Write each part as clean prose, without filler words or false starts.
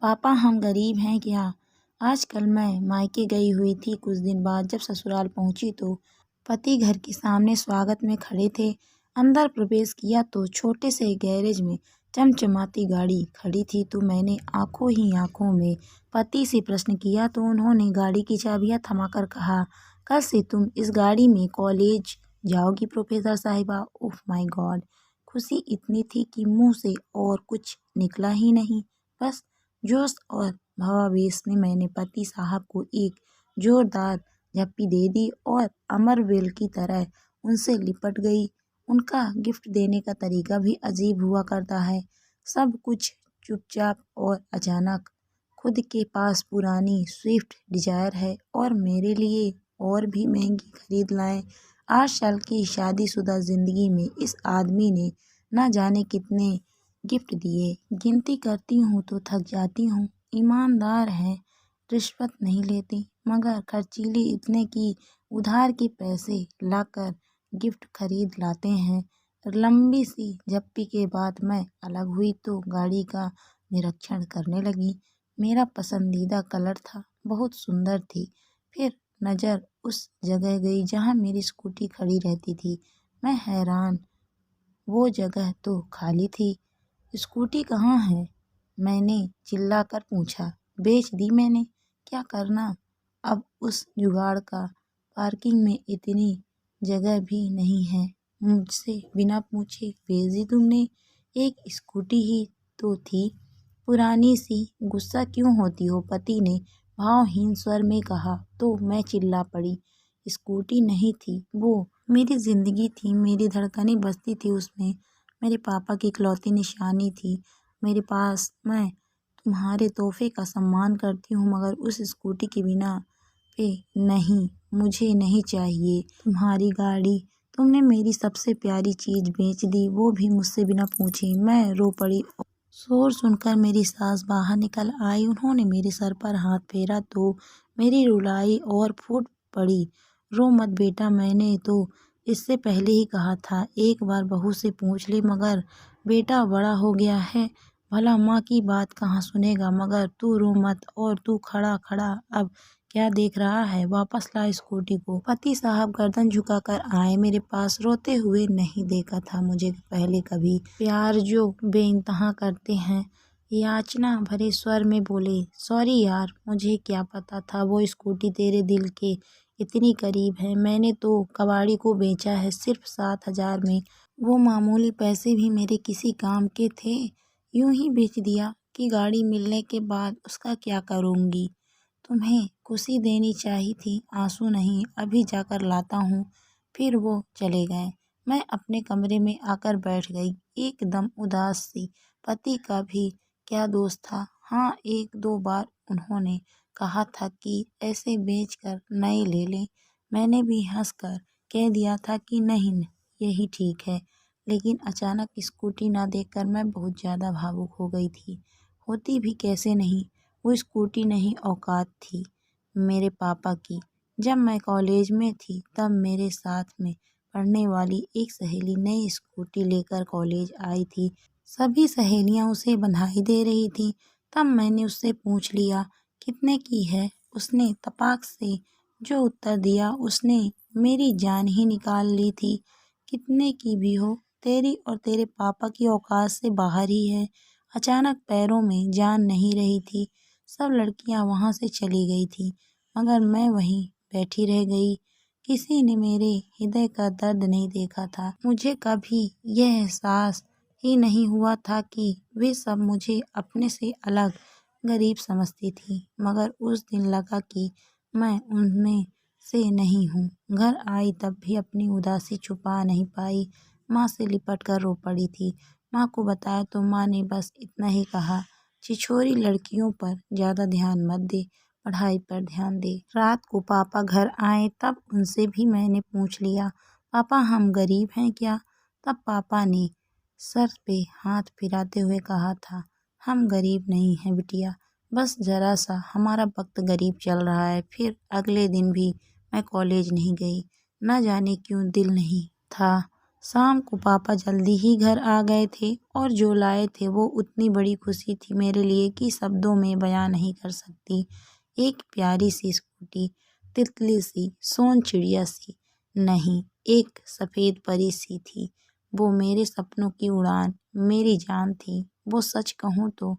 पापा हम गरीब हैं क्या। आजकल मैं मायके गई हुई थी। कुछ दिन बाद जब ससुराल पहुंची तो पति घर के सामने स्वागत में खड़े थे। अंदर प्रवेश किया तो छोटे से गैरेज में चमचमाती गाड़ी खड़ी थी। तो मैंने आंखों ही आंखों में पति से प्रश्न किया तो उन्होंने गाड़ी की चाबियां थमाकर कहा, कल से तुम इस गाड़ी में कॉलेज जाओगी प्रोफेसर साहिबा। Oh my God. खुशी इतनी थी कि मुंह से और कुछ निकला ही नहीं। बस जोश और भावावेश में मैंने पति साहब को एक जोरदार झप्पी दे दी और अमरवेल की तरह उनसे लिपट गई। उनका गिफ्ट देने का तरीका भी अजीब हुआ करता है। सब कुछ चुपचाप और अचानक। खुद के पास पुरानी स्विफ्ट डिजायर है और मेरे लिए और भी महंगी खरीद लाए। 8 साल की शादीशुदा जिंदगी में इस आदमी ने न जाने कितने गिफ्ट दिए। गिनती करती हूँ तो थक जाती हूँ। ईमानदार है, रिश्वत नहीं लेती, मगर खर्चीले इतने कि उधार के पैसे लाकर गिफ्ट खरीद लाते हैं। लंबी सी झप्पी के बाद मैं अलग हुई तो गाड़ी का निरीक्षण करने लगी। मेरा पसंदीदा कलर था, बहुत सुंदर थी। फिर नज़र उस जगह गई जहाँ मेरी स्कूटी खड़ी रहती थी। मैं हैरान, वो जगह तो खाली थी। स्कूटी कहाँ है? मैंने चिल्लाकर पूछा। बेच दी मैंने। क्या करना? अब उस जुगाड़ का। पार्किंग में इतनी जगह भी नहीं है। मुझसे बिना पूछे बेच दी तुमने? एक स्कूटी ही तो थी, पुरानी सी। गुस्सा क्यों होती हो? पति ने भावहीन स्वर में कहा तो मैं चिल्ला पड़ी। स्कूटी नहीं थी वो, मेरी जिंदगी थी। मेरी धड़कनें बजती थी उसमें। मेरे पापा की इकलौती निशानी थी मेरे पास। मैं तुम्हारे तोहफे का सम्मान करती हूँ, मगर उस स्कूटी के बिना पे नहीं, मुझे नहीं चाहिए तुम्हारी गाड़ी। तुमने मेरी सबसे प्यारी चीज बेच दी, वो भी मुझसे बिना पूछे। मैं रो पड़ी। शोर सुनकर मेरी सास बाहर निकल आई। उन्होंने मेरे सर पर हाथ फेरा तो मेरी रुलाई और फूट पड़ी। रो मत बेटा, मैंने तो इससे पहले ही कहा था एक बार बहू से पूछ ले, मगर बेटा बड़ा हो गया है, भला माँ की बात कहाँ सुनेगा। मगर तू रो मत। और तू खड़ा खड़ा अब क्या देख रहा है? वापस ला स्कूटी को। पति साहब गर्दन झुकाकर आए मेरे पास। रोते हुए नहीं देखा था मुझे पहले कभी। प्यार जो बेइंतहा करते हैं। याचना भरे स्वर में बोले, सॉरी यार, मुझे क्या पता था वो स्कूटी तेरे दिल के इतनी करीब है। मैंने तो कबाड़ी को बेचा है सिर्फ 7,000 में। वो मामूली पैसे भी मेरे किसी काम के थे। यूं ही बेच दिया कि गाड़ी मिलने के बाद उसका क्या करूँगी। तुम्हें खुशी देनी चाहिए थी, आंसू नहीं। अभी जाकर लाता हूँ। फिर वो चले गए। मैं अपने कमरे में आकर बैठ गई, एकदम उदास सी। पति का भी क्या दोष था? हाँ, 1-2 बार उन्होंने कहा था कि ऐसे बेचकर नए ले लें। मैंने भी हंसकर कह दिया था कि नहीं, यही ठीक है। लेकिन अचानक स्कूटी ना देखकर मैं बहुत ज़्यादा भावुक हो गई थी। होती भी कैसे नहीं। वो स्कूटी नहीं, औकात थी मेरे पापा की। जब मैं कॉलेज में थी तब मेरे साथ में पढ़ने वाली एक सहेली नई स्कूटी लेकर कॉलेज आई थी। सभी सहेलियां उसे बधाई दे रही थी। तब मैंने उससे पूछ लिया, कितने की है? उसने तपाक से जो उत्तर दिया, उसने मेरी जान ही निकाल ली थी। कितने की भी हो, तेरी और तेरे पापा की औकात से बाहर ही है। अचानक पैरों में जान नहीं रही थी। सब लड़कियां वहां से चली गई थी, मगर मैं वहीं बैठी रह गई। किसी ने मेरे हृदय का दर्द नहीं देखा था। मुझे कभी यह एहसास ही नहीं हुआ था कि वे सब मुझे अपने से अलग गरीब समझती थी। मगर उस दिन लगा कि मैं उनमें से नहीं हूँ। घर आई तब भी अपनी उदासी छुपा नहीं पाई। माँ से लिपट कर रो पड़ी थी। माँ को बताया तो माँ ने बस इतना ही कहा, छिछोरी लड़कियों पर ज़्यादा ध्यान मत दे, पढ़ाई पर ध्यान दे। रात को पापा घर आए तब उनसे भी मैंने पूछ लिया, पापा हम गरीब हैं क्या? तब पापा ने सर पे हाथ फिराते हुए कहा था, हम गरीब नहीं हैं बिटिया, बस ज़रा सा हमारा वक्त गरीब चल रहा है। फिर अगले दिन भी मैं कॉलेज नहीं गई। न जाने क्यों दिल नहीं था। शाम को पापा जल्दी ही घर आ गए थे और जो लाए थे वो उतनी बड़ी खुशी थी मेरे लिए कि शब्दों में बयां नहीं कर सकती। एक प्यारी सी स्कूटी, तितली सी, सोन चिड़िया सी, नहीं, एक सफ़ेद परी सी थी। वो मेरे सपनों की उड़ान, मेरी जान थी। वो सच कहूँ तो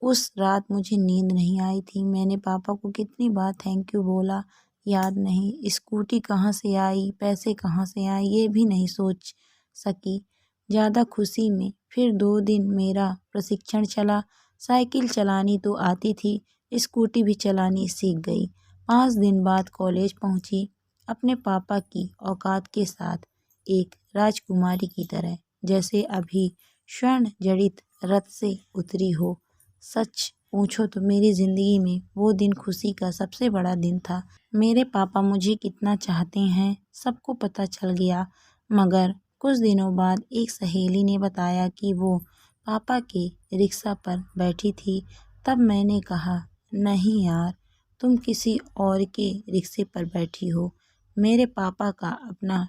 उस रात मुझे नींद नहीं आई थी। मैंने पापा को कितनी बार थैंक यू बोला याद नहीं। स्कूटी कहाँ से आई, पैसे कहाँ से आए, ये भी नहीं सोच सकी ज़्यादा खुशी में। फिर 2 दिन मेरा प्रशिक्षण चला। साइकिल चलानी तो आती थी, स्कूटी भी चलानी सीख गई। 5 दिन बाद कॉलेज पहुंची, अपने पापा की औकात के साथ, एक राजकुमारी की तरह, जैसे अभी स्वर्ण जड़ित रथ से उतरी हो। सच पूछो तो मेरी ज़िंदगी में वो दिन खुशी का सबसे बड़ा दिन था। मेरे पापा मुझे कितना चाहते हैं सबको पता चल गया। मगर कुछ दिनों बाद एक सहेली ने बताया कि वो पापा के रिक्शा पर बैठी थी। तब मैंने कहा, नहीं यार, तुम किसी और के रिक्शे पर बैठी हो। मेरे पापा का अपना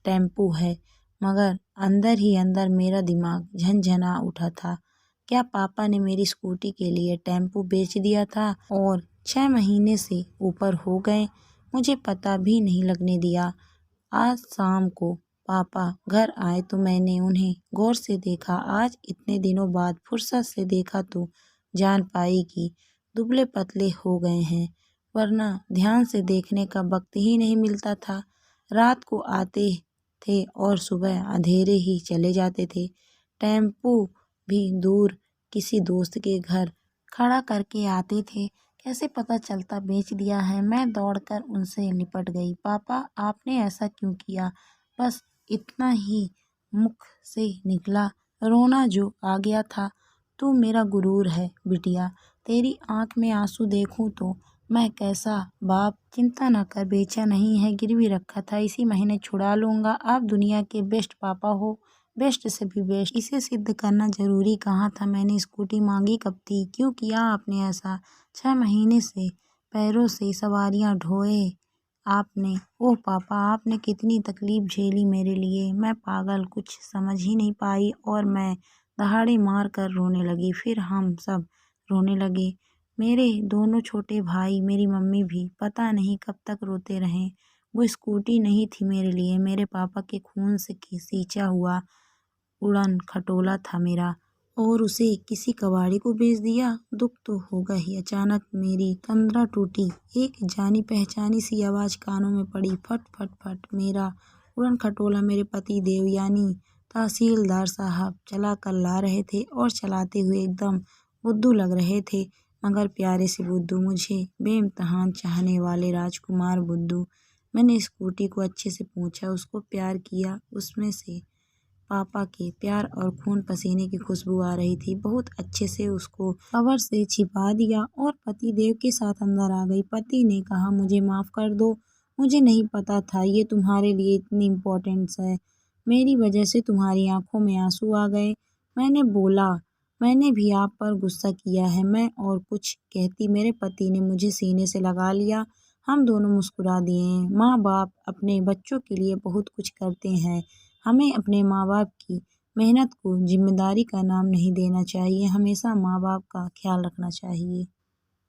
टेम्पो है। मगर अंदर ही अंदर मेरा दिमाग झनझना उठा था। क्या पापा ने मेरी स्कूटी के लिए टेम्पो बेच दिया था और 6 महीने से ऊपर हो गए, मुझे पता भी नहीं लगने दिया। आज शाम को पापा घर आए तो मैंने उन्हें गौर से देखा। आज इतने दिनों बाद फुर्सत से देखा तो जान पाई कि दुबले पतले हो गए हैं, वरना ध्यान से देखने का वक्त ही नहीं मिलता था। रात को आते थे और सुबह अंधेरे ही चले जाते थे। टेम्पो भी दूर किसी दोस्त के घर खड़ा करके आते थे। कैसे पता चलता बेच दिया है। मैं दौड़कर उनसे लिपट गई। पापा, आपने ऐसा क्यों किया? बस इतना ही मुख से निकला। रोना जो आ गया था। तू मेरा गुरूर है बिटिया। तेरी आंख में आंसू देखूं तो मैं कैसा बाप। चिंता न कर, बेचा नहीं है, गिरवी रखा था, इसी महीने छुड़ा लूंगा। आप दुनिया के बेस्ट पापा हो, बेस्ट से भी बेस्ट। इसे सिद्ध करना जरूरी कहाँ था। मैंने स्कूटी मांगी कब थी? क्यों किया आपने ऐसा? 6 महीने से पैरों से सवारियां ढोए आपने। ओह पापा, आपने कितनी तकलीफ झेली मेरे लिए। मैं पागल, कुछ समझ ही नहीं पाई और मैं दहाड़े मार कर रोने लगी। फिर हम सब रोने लगे, मेरे दोनों छोटे भाई, मेरी मम्मी भी। पता नहीं कब तक रोते रहे। वो स्कूटी नहीं थी मेरे लिए, मेरे पापा के खून से सींचा हुआ उड़न खटोला था मेरा, और उसे किसी कबाड़ी को बेच दिया। दुख तो होगा ही। अचानक मेरी तंद्रा टूटी। एक जानी पहचानी सी आवाज़ कानों में पड़ी, फट फट फट। मेरा उड़न खटोला मेरे पति देव यानी तहसीलदार साहब चला कर ला रहे थे और चलाते हुए एकदम बुद्धू लग रहे थे, मगर प्यारे से बुद्धू, मुझे बेइम्तहान चाहने वाले राजकुमार बुद्धू। मैंने स्कूटी को अच्छे से पोंछा, उसको प्यार किया। उसमें से पापा के प्यार और खून पसीने की खुशबू आ रही थी। बहुत अच्छे से उसको कवर से छिपा दिया और पति देव के साथ अंदर आ गई। पति ने कहा, मुझे माफ़ कर दो, मुझे नहीं पता था ये तुम्हारे लिए इतनी इम्पोर्टेंस है। मेरी वजह से तुम्हारी आंखों में आंसू आ गए। मैंने बोला, मैंने भी आप पर गुस्सा किया है। मैं और कुछ कहती, मेरे पति ने मुझे सीने से लगा लिया। हम दोनों मुस्कुरा दिए। माँ बाप अपने बच्चों के लिए बहुत कुछ करते हैं। हमें अपने माँ बाप की मेहनत को जिम्मेदारी का नाम नहीं देना चाहिए। हमेशा माँ बाप का ख्याल रखना चाहिए।